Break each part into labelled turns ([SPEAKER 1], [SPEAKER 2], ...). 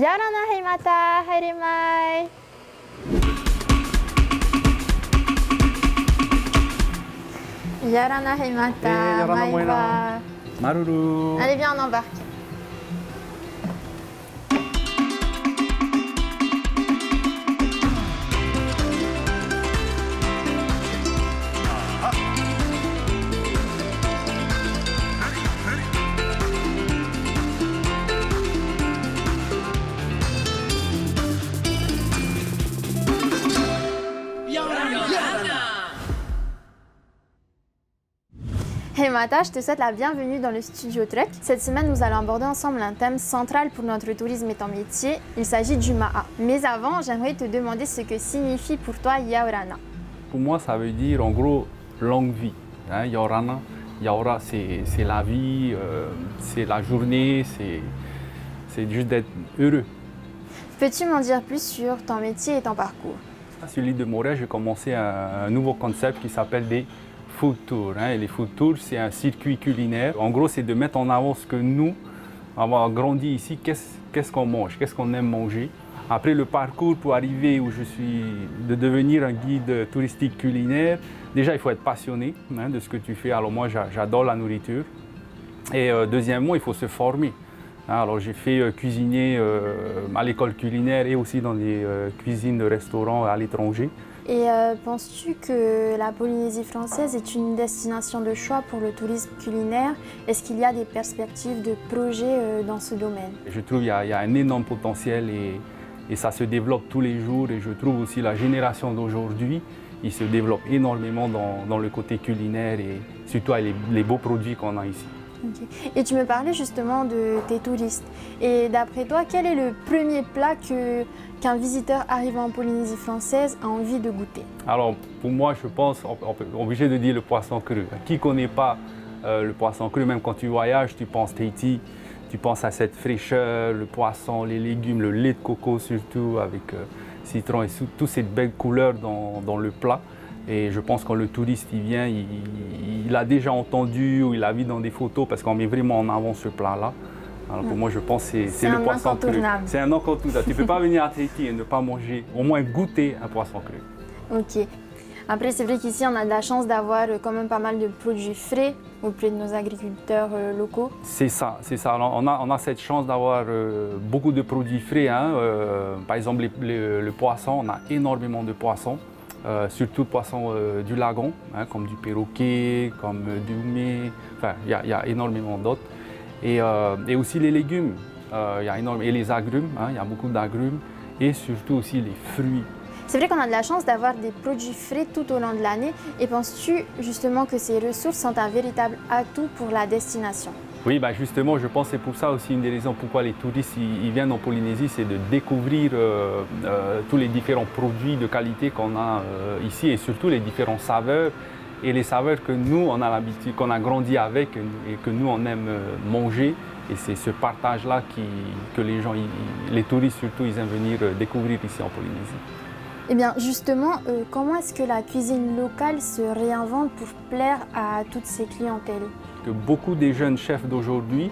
[SPEAKER 1] Yarana himata harimai. Yarana himata maiwa.
[SPEAKER 2] Maruru.
[SPEAKER 1] Allez, viens, on embarque. Hey Mata, je te souhaite la bienvenue dans le studio Trek. Cette semaine, nous allons aborder ensemble un thème central pour notre tourisme et ton métier. Il s'agit du Ma'a. Mais avant, j'aimerais te demander ce que signifie pour toi Yaorana.
[SPEAKER 2] Pour moi, ça veut dire en gros longue vie. Hein, Yaorana, Yaora, c'est la vie, c'est la journée, c'est juste d'être heureux.
[SPEAKER 1] Peux-tu m'en dire plus sur ton métier et ton parcours?
[SPEAKER 2] Sur l'île de Moret, j'ai commencé un nouveau concept qui s'appelle des food tours. Hein. Et les food tours, c'est un circuit culinaire. En gros, c'est de mettre en avant ce que nous, avoir grandi ici, qu'est-ce qu'on mange, qu'est-ce qu'on aime manger. Après le parcours pour arriver où je suis, de devenir un guide touristique culinaire, déjà il faut être passionné de ce que tu fais. Alors moi, j'adore la nourriture. Et deuxièmement, il faut se former. Alors j'ai fait cuisiner à l'école culinaire et aussi dans des cuisines de restaurants à l'étranger.
[SPEAKER 1] Et penses-tu que la Polynésie française est une destination de choix pour le tourisme culinaire? Est-ce qu'il y a des perspectives de projets dans ce domaine?
[SPEAKER 2] Je trouve qu'il y a un énorme potentiel et ça se développe tous les jours. Et je trouve aussi la génération d'aujourd'hui, il se développe énormément dans le côté culinaire et surtout avec les beaux produits qu'on a ici.
[SPEAKER 1] Okay. Et tu me parlais justement de tes touristes. Et d'après toi, quel est le premier plat qu'un visiteur arrivant en Polynésie française a envie de goûter?
[SPEAKER 2] Alors pour moi, je pense on est obligé de dire le poisson cru. Qui ne connaît pas le poisson cru? Même quand tu voyages, tu penses Tahiti, tu penses à cette fraîcheur, le poisson, les légumes, le lait de coco surtout avec citron et toutes ces belles couleurs dans le plat. Et je pense que quand le touriste il vient, il a déjà entendu ou il a vu dans des photos parce qu'on met vraiment en avant ce plat-là. Alors pour moi, je pense que c'est le poisson cru. C'est un incontournable. Tu ne peux pas venir à Tahiti et ne pas manger, au moins goûter un poisson cru.
[SPEAKER 1] Ok. Après, c'est vrai qu'ici, on a de la chance d'avoir quand même pas mal de produits frais auprès de nos agriculteurs locaux.
[SPEAKER 2] C'est ça, c'est ça. Alors, on a cette chance d'avoir beaucoup de produits frais. Hein. Par exemple, le poisson, on a énormément de poissons. Surtout poissons du lagon, hein, comme du perroquet, comme du houmé, enfin il y a énormément d'autres. Et aussi les légumes, y a énormément, et les agrumes, hein, il y a beaucoup d'agrumes, et surtout aussi les fruits.
[SPEAKER 1] C'est vrai qu'on a de la chance d'avoir des produits frais tout au long de l'année, et penses-tu justement que ces ressources sont un véritable atout pour la destination?
[SPEAKER 2] Oui, bah justement, je pense que c'est pour ça aussi une des raisons pourquoi les touristes ils viennent en Polynésie, c'est de découvrir tous les différents produits de qualité qu'on a ici et surtout les différentes saveurs et les saveurs que nous, on a l'habitude, qu'on a grandi avec et que nous, on aime manger. Et c'est ce partage-là que les gens, les touristes surtout, ils aiment venir découvrir ici en Polynésie.
[SPEAKER 1] Eh bien, justement, comment est-ce que la cuisine locale se réinvente pour plaire à toutes ces clientèles?
[SPEAKER 2] Que beaucoup des jeunes chefs d'aujourd'hui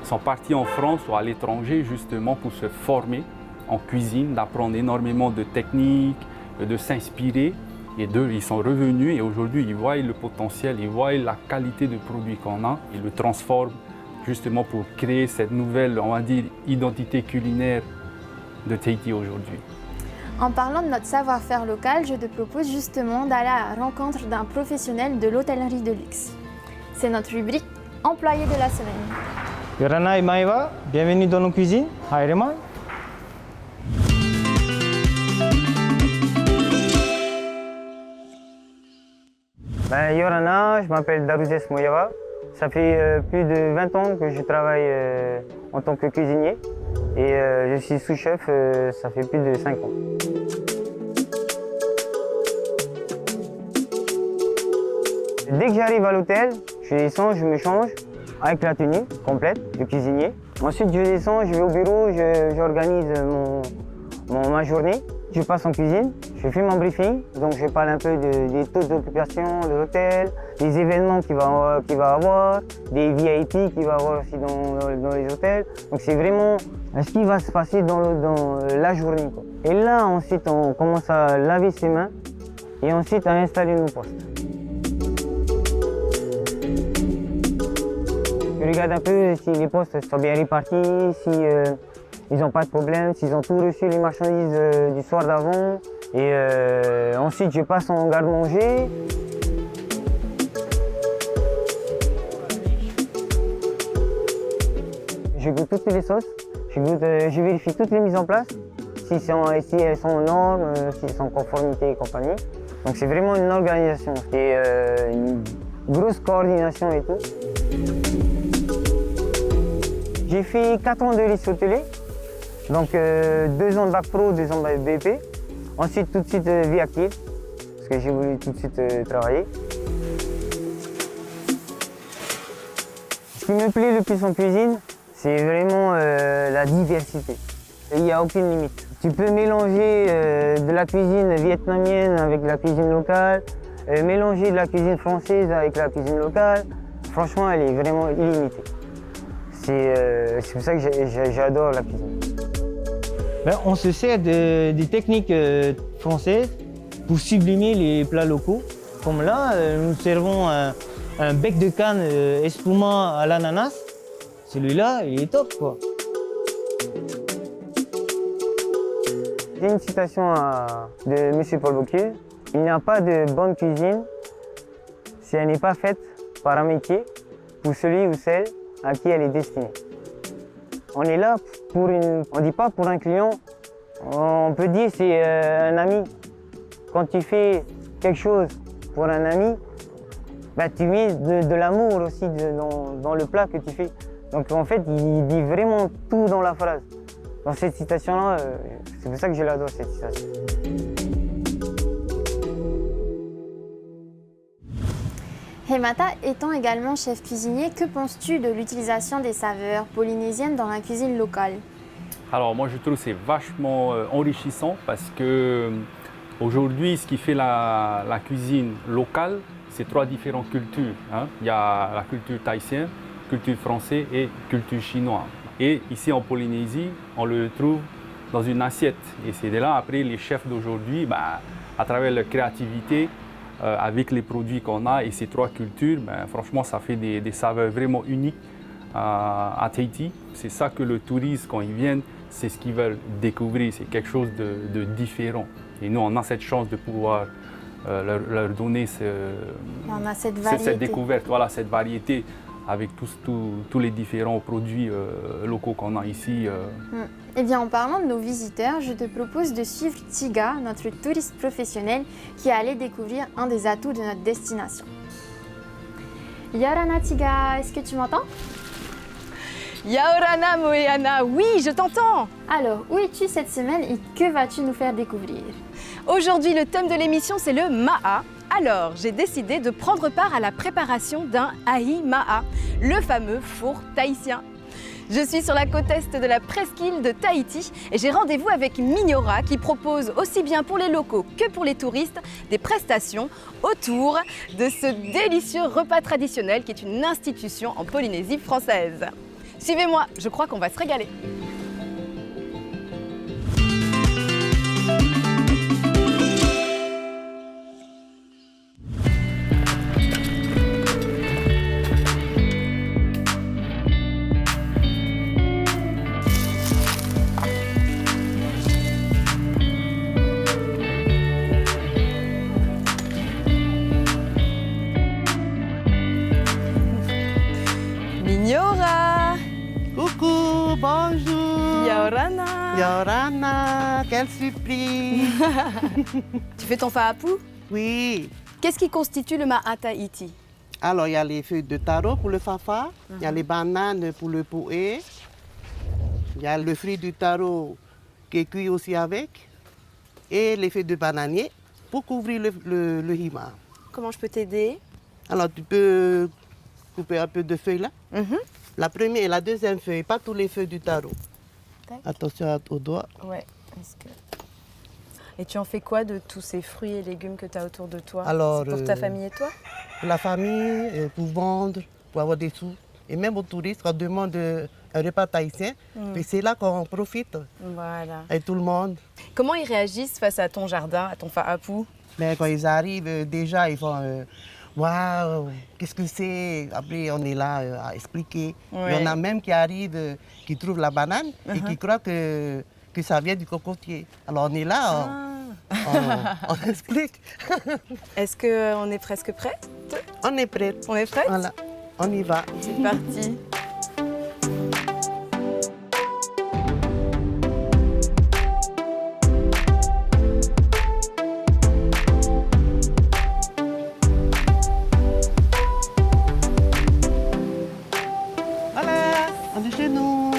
[SPEAKER 2] sont partis en France ou à l'étranger justement pour se former en cuisine, d'apprendre énormément de techniques, de s'inspirer. Et ils sont revenus et aujourd'hui ils voient le potentiel, ils voient la qualité de produits qu'on a, ils le transforment justement pour créer cette nouvelle, on va dire, identité culinaire de Tahiti aujourd'hui.
[SPEAKER 1] En parlant de notre savoir-faire local, je te propose justement d'aller à la rencontre d'un professionnel de l'hôtellerie de luxe. C'est notre rubrique employé de la semaine.
[SPEAKER 3] Yorana et Maïva, bienvenue dans nos cuisines. Haïrema. Yorana, je m'appelle Darouzès Moyava. Ça fait plus de 20 ans que je travaille en tant que cuisinier et je suis sous-chef, ça fait plus de 5 ans. Dès que j'arrive à l'hôtel, je descends, je me change avec la tenue complète de cuisinier. Ensuite, je descends, je vais au bureau, j'organise ma journée. Je passe en cuisine, je Je fais mon briefing, donc je parle un peu des taux d'occupation de l'hôtel, des événements qu'il va avoir, des VIP qu'il va avoir aussi dans les hôtels. Donc c'est vraiment ce qui va se passer dans la journée, quoi. Et là, ensuite, on commence à laver ses mains et ensuite à installer nos postes. Je regarde un peu si les postes sont bien répartis, si ils n'ont pas de problème, s'ils ont tout reçu les marchandises du soir d'avant. Et ensuite, je passe en garde-manger. Je goûte toutes les sauces, je vérifie toutes les mises en place, si elles sont en normes, si elles sont en conformité et compagnie. Donc c'est vraiment une organisation et une grosse coordination et tout. J'ai fait 4 ans de lycée hôtelier, donc 2 ans de bac pro, 2 ans de BP. Ensuite, tout de suite, vie active, parce que j'ai voulu tout de suite travailler. Ce qui me plaît le plus en cuisine, c'est vraiment la diversité. Il n'y a aucune limite. Tu peux mélanger de la cuisine vietnamienne avec de la cuisine locale, mélanger de la cuisine française avec la cuisine locale. Franchement, elle est vraiment illimitée. C'est pour ça que j'adore la cuisine.
[SPEAKER 4] On se sert des techniques françaises pour sublimer les plats locaux. Comme là, nous servons un bec de canne espumant à l'ananas. Celui-là, il est top, quoi.
[SPEAKER 3] J'ai une citation de M. Paul Bocuse. Il n'y a pas de bonne cuisine si elle n'est pas faite par un métier pour celui ou celle à qui elle est destinée. On est là on ne dit pas pour un client, on peut dire c'est un ami. Quand tu fais quelque chose pour un ami, tu mets de l'amour aussi dans le plat que tu fais. Donc en fait, il dit vraiment tout dans la phrase. Dans cette citation-là, c'est pour ça que je l'adore, cette citation.
[SPEAKER 1] Hemata, étant également chef cuisinier, que penses-tu de l'utilisation des saveurs polynésiennes dans la cuisine locale?
[SPEAKER 2] Alors moi je trouve que c'est vachement enrichissant parce que aujourd'hui ce qui fait la cuisine locale, c'est 3 différentes cultures. Il y a la culture thaïsienne, culture française et culture chinoise. Et ici en Polynésie, on le trouve dans une assiette. Et c'est de là après les chefs d'aujourd'hui, à travers leur créativité, avec les produits qu'on a et ces 3 cultures, franchement ça fait des saveurs vraiment uniques à Tahiti. C'est ça que le touriste, quand ils viennent, c'est ce qu'ils veulent découvrir, c'est quelque chose de différent. Et nous, on a cette chance de pouvoir leur donner cette découverte, voilà, cette variété avec tous les différents produits locaux qu'on a ici.
[SPEAKER 1] Eh bien, en parlant de nos visiteurs, je te propose de suivre Tiga, notre touriste professionnel, qui est allé découvrir un des atouts de notre destination. Yorana Tiga, est-ce que tu m'entends?
[SPEAKER 5] Yaorana Moeana, oui, je t'entends.
[SPEAKER 1] Alors, où es-tu cette semaine et que vas-tu nous faire découvrir?
[SPEAKER 5] Aujourd'hui, le thème de l'émission, c'est le ma'a. Alors, j'ai décidé de prendre part à la préparation d'un ahi ma'a, le fameux four tahitien. Je suis sur la côte est de la presqu'île de Tahiti et j'ai rendez-vous avec Mignora qui propose aussi bien pour les locaux que pour les touristes des prestations autour de ce délicieux repas traditionnel qui est une institution en Polynésie française. Suivez-moi, je crois qu'on va se régaler. Mignora!
[SPEAKER 6] Coucou, bonjour.
[SPEAKER 5] Yaorana!
[SPEAKER 6] Yorana, quelle surprise.
[SPEAKER 5] Tu fais ton fa'apu?
[SPEAKER 6] Oui.
[SPEAKER 5] Qu'est-ce qui constitue le ma'a Tahiti?
[SPEAKER 6] Alors, il y a les feuilles de taro pour le fafa, il y a les bananes pour le poé, il y a le fruit du taro qui est cuit aussi avec, et les feuilles de bananier pour couvrir le hima.
[SPEAKER 5] Comment je peux t'aider?
[SPEAKER 6] Alors, tu peux couper un peu de feuilles là. La première et la deuxième feuille, pas tous les feuilles du taro. Attention aux doigts.
[SPEAKER 5] Ouais. Et tu en fais quoi de tous ces fruits et légumes que tu as autour de toi?
[SPEAKER 6] Alors,
[SPEAKER 5] C'est pour ta famille et toi?
[SPEAKER 6] Pour la famille, pour vendre, pour avoir des sous. Et même aux touristes, quand on demande un repas tahitien, puis c'est là qu'on profite
[SPEAKER 5] Voilà.
[SPEAKER 6] avec tout le monde.
[SPEAKER 5] Comment ils réagissent face à ton jardin, à ton fa'apu?
[SPEAKER 6] Mais quand ils arrivent, déjà, ils font waouh, qu'est-ce que c'est? Après, on est là à expliquer.
[SPEAKER 5] Ouais.
[SPEAKER 6] Il y en a même qui arrivent, qui trouvent la banane et qui croient que ça vient du cocotier. Alors on est là, on explique.
[SPEAKER 5] Est-ce qu'on est presque prêt?
[SPEAKER 6] On est prêts.
[SPEAKER 5] On est prêt?
[SPEAKER 6] Voilà, on y va.
[SPEAKER 5] C'est parti.
[SPEAKER 6] Voilà, on est chez nous,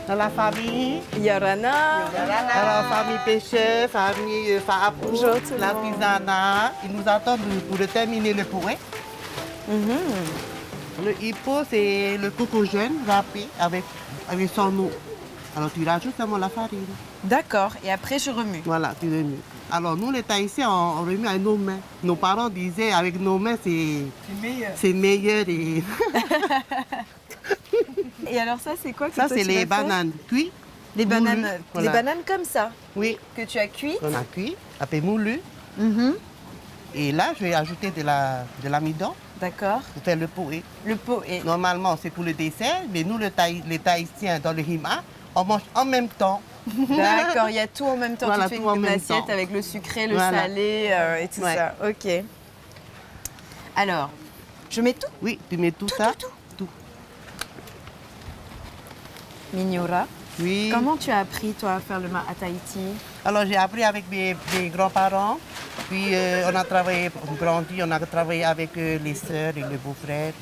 [SPEAKER 6] dans la famille.
[SPEAKER 5] Yorana.
[SPEAKER 6] Alors, famille pêcheur, famille fa'apu,
[SPEAKER 5] Bonjour tout le monde.
[SPEAKER 6] l'artisanat. Ils nous attendent pour terminer le pourret. Le hippo, c'est le coco jeune râpé avec son eau. Alors, tu rajoutes seulement la farine.
[SPEAKER 5] D'accord, et après je remue.
[SPEAKER 6] Voilà, tu remues. Alors, nous, les Tahitiens, on remue avec nos mains. Nos parents disaient, avec nos mains, c'est meilleur. Et...
[SPEAKER 5] Et alors ça, c'est quoi que
[SPEAKER 6] Ça,
[SPEAKER 5] toi,
[SPEAKER 6] c'est
[SPEAKER 5] tu
[SPEAKER 6] les
[SPEAKER 5] vas faire?
[SPEAKER 6] bananes cuites.
[SPEAKER 5] Les bananes,
[SPEAKER 6] moulues, voilà.
[SPEAKER 5] les bananes comme ça,
[SPEAKER 6] Oui,
[SPEAKER 5] que tu as cuit.
[SPEAKER 6] on a cuit, après moulu. Et là, je vais ajouter de l'amidon
[SPEAKER 5] D'accord.
[SPEAKER 6] pour faire le pourri.
[SPEAKER 5] Le pot est...
[SPEAKER 6] Normalement, c'est pour le dessert, mais nous, les Tahitiens, dans le Hima, on mange en même temps.
[SPEAKER 5] D'accord, il y a tout en même temps.
[SPEAKER 6] Voilà,
[SPEAKER 5] tu fais
[SPEAKER 6] tout en
[SPEAKER 5] une
[SPEAKER 6] même
[SPEAKER 5] assiette
[SPEAKER 6] temps.
[SPEAKER 5] avec le sucré, le
[SPEAKER 6] Voilà.
[SPEAKER 5] salé et tout
[SPEAKER 6] Ouais.
[SPEAKER 5] ça. Ok. Alors, je mets tout.
[SPEAKER 6] Oui, tu mets tout ça. Tout.
[SPEAKER 5] Mignora.
[SPEAKER 6] Oui.
[SPEAKER 5] Comment tu as appris, toi, à faire le ma'a à Tahiti?
[SPEAKER 6] Alors, j'ai appris avec mes grands-parents. Puis, on a travaillé, on grandit, on a travaillé avec les sœurs et les beaux-frères.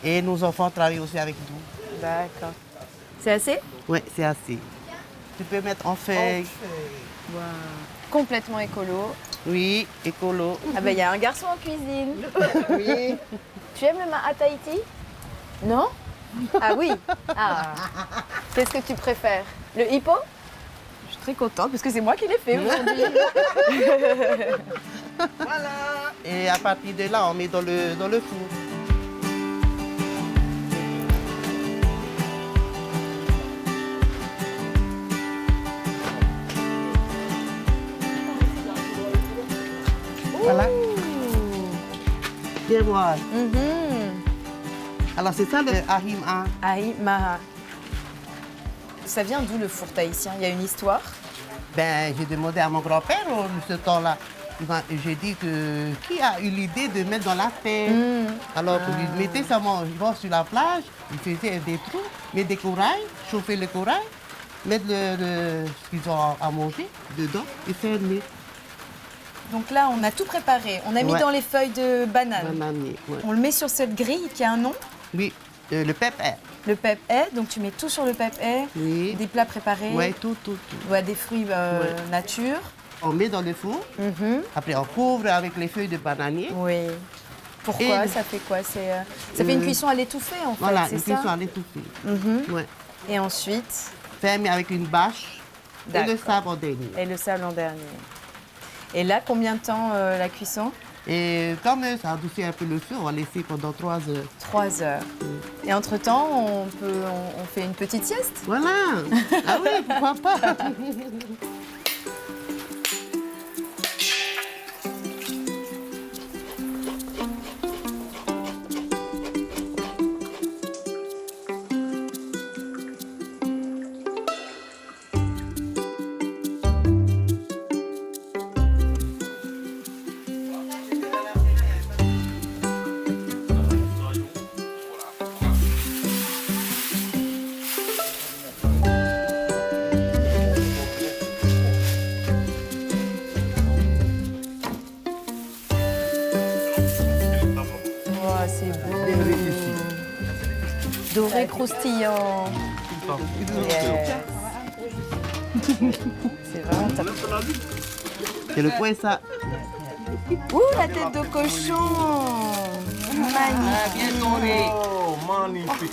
[SPEAKER 6] Et nos enfants travaillent aussi avec nous.
[SPEAKER 5] D'accord. C'est assez?
[SPEAKER 6] Oui, c'est assez. Tu peux mettre en feuille.
[SPEAKER 5] Complètement écolo.
[SPEAKER 6] Oui, écolo.
[SPEAKER 5] Ah ben, il y a un garçon en cuisine.
[SPEAKER 6] Oui.
[SPEAKER 5] Tu aimes le ma'a à Tahiti? Non? Ah oui. Ah. Qu'est-ce que tu préfères? Le hippo? Je suis très contente parce que c'est moi qui l'ai fait aujourd'hui.
[SPEAKER 6] Voilà. Et à partir de là, on met dans le four. Voilà. Viens voir. Alors c'est ça le ahima.
[SPEAKER 5] Aïe maha. Ça vient d'où le four tahitien? Il y a une histoire?
[SPEAKER 6] Ben, j'ai demandé à mon grand-père ce temps-là. J'ai dit que qui a eu l'idée de mettre dans la terre. Alors, il mettait seulement sur la plage, il faisait des trous, mettre des corails, chauffer le corail, mettre ce qu'ils ont à manger dedans et fermer.
[SPEAKER 5] Donc là, on a tout préparé. On a mis
[SPEAKER 6] Ouais.
[SPEAKER 5] dans les feuilles de banane.
[SPEAKER 6] Bananier, ouais.
[SPEAKER 5] On le met sur cette grille qui a un nom.
[SPEAKER 6] Oui, le pepper.
[SPEAKER 5] Le pep est. Donc tu mets tout sur le pep est.
[SPEAKER 6] Oui.
[SPEAKER 5] Des plats préparés.
[SPEAKER 6] Oui, tout.
[SPEAKER 5] Ouais, des fruits nature.
[SPEAKER 6] On met dans le four, après on couvre avec les feuilles de bananier.
[SPEAKER 5] Oui. Pourquoi?
[SPEAKER 6] Et-
[SPEAKER 5] Ça fait quoi? Ça fait une cuisson à l'étouffée en fait,
[SPEAKER 6] Voilà,
[SPEAKER 5] c'est
[SPEAKER 6] une
[SPEAKER 5] ça?
[SPEAKER 6] cuisson à l'étouffer. Ouais.
[SPEAKER 5] Et ensuite,
[SPEAKER 6] Fermer avec une bâche et le
[SPEAKER 5] D'accord.
[SPEAKER 6] sable en dernier.
[SPEAKER 5] et le sable en dernier. Et là, combien de temps la cuisson?
[SPEAKER 6] Et comme ça adoucit un peu le feu, on va laisser pendant 3 heures.
[SPEAKER 5] 3 heures. Et entre-temps, on fait une petite sieste?
[SPEAKER 6] Voilà. Ah oui, pourquoi pas.
[SPEAKER 5] Oh, c'est beau. Doré croustillant. Yes. C'est vraiment top.
[SPEAKER 6] Et le point ça.
[SPEAKER 5] Ouh, la tête de cochon. Magnifique.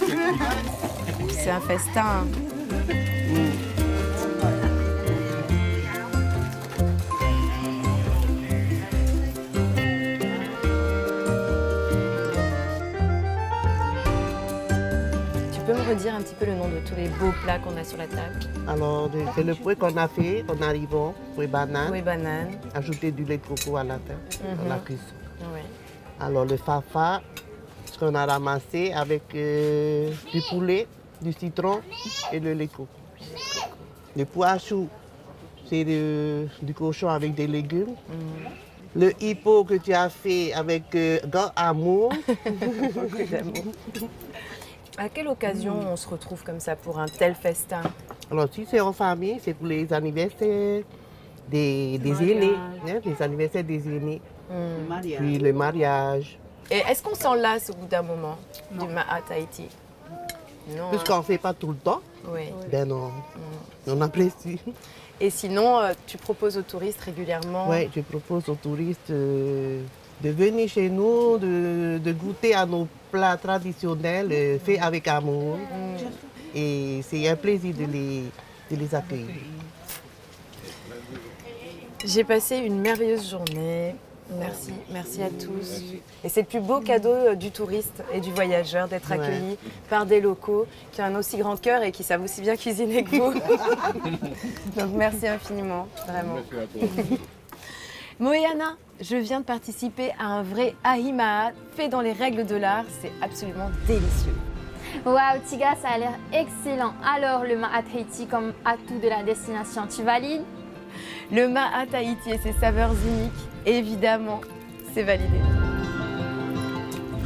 [SPEAKER 5] C'est un festin. redire un petit peu le nom de tous les beaux plats qu'on a sur la table?
[SPEAKER 6] Alors, c'est le pouet qu'on a fait en arrivant, pouet banane.
[SPEAKER 5] Oui, banane.
[SPEAKER 6] Ajouter du lait de coco à la fin, dans la cuisson.
[SPEAKER 5] Ouais.
[SPEAKER 6] Alors, le fafa, ce qu'on a ramassé avec du poulet, du citron et le lait de coco. Le pois à choux, c'est du cochon avec des légumes. Le hippo que tu as fait avec grand amour.
[SPEAKER 5] Beaucoup d'amour. À quelle occasion on se retrouve comme ça pour un tel festin?
[SPEAKER 6] Alors, si c'est en famille, c'est pour les anniversaires des aînés, hein, les anniversaires des aînés, puis le mariage.
[SPEAKER 5] Et est-ce qu'on s'en lasse au bout d'un moment du Ma'a Tahiti? Non.
[SPEAKER 6] Puisqu'on ne fait pas tout le temps,
[SPEAKER 5] Oui.
[SPEAKER 6] ben non, on apprécie.
[SPEAKER 5] Et sinon, tu proposes aux touristes régulièrement?
[SPEAKER 6] Oui, je propose aux touristes de venir chez nous, de goûter à nos plats traditionnels faits avec amour. Et c'est un plaisir de les accueillir.
[SPEAKER 5] J'ai passé une merveilleuse journée. Merci, merci à tous. Et c'est le plus beau cadeau du touriste et du voyageur d'être accueilli par des locaux qui ont un aussi grand cœur et qui savent aussi bien cuisiner que vous. Donc merci infiniment, vraiment. Moeana, je viens de participer à un vrai ahi-ma'a fait dans les règles de l'art. C'est absolument délicieux.
[SPEAKER 1] Waouh, Tiga, ça a l'air excellent. Alors, le Ma'a Tahiti comme atout de la destination, tu valides?
[SPEAKER 5] Le Ma'a Tahiti et ses saveurs uniques, évidemment, c'est validé.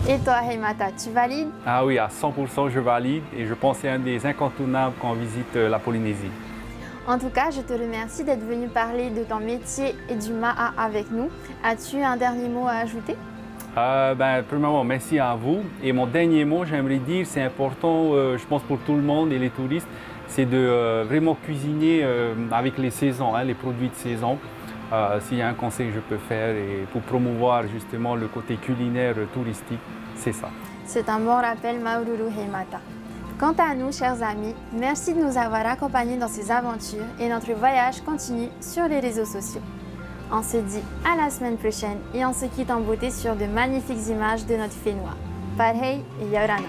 [SPEAKER 1] Et toi, Heimata, tu valides?
[SPEAKER 2] Ah oui, à 100% je valide et je pense que c'est un des incontournables quand on visite la Polynésie.
[SPEAKER 1] En tout cas, je te remercie d'être venu parler de ton métier et du Ma'a avec nous. As-tu un dernier mot à ajouter?
[SPEAKER 2] Premièrement, merci à vous. Et mon dernier mot, j'aimerais dire, c'est important, je pense pour tout le monde et les touristes, c'est de vraiment cuisiner avec les saisons, hein, les produits de saison. S'il y a un conseil que je peux faire et pour promouvoir justement le côté culinaire touristique, c'est ça.
[SPEAKER 1] C'est un bon rappel, Maururu Heimata. Quant à nous, chers amis, merci de nous avoir accompagnés dans ces aventures et notre voyage continue sur les réseaux sociaux. On se dit à la semaine prochaine et on se quitte en beauté sur de magnifiques images de notre Fénois. Parhei et Yaurana.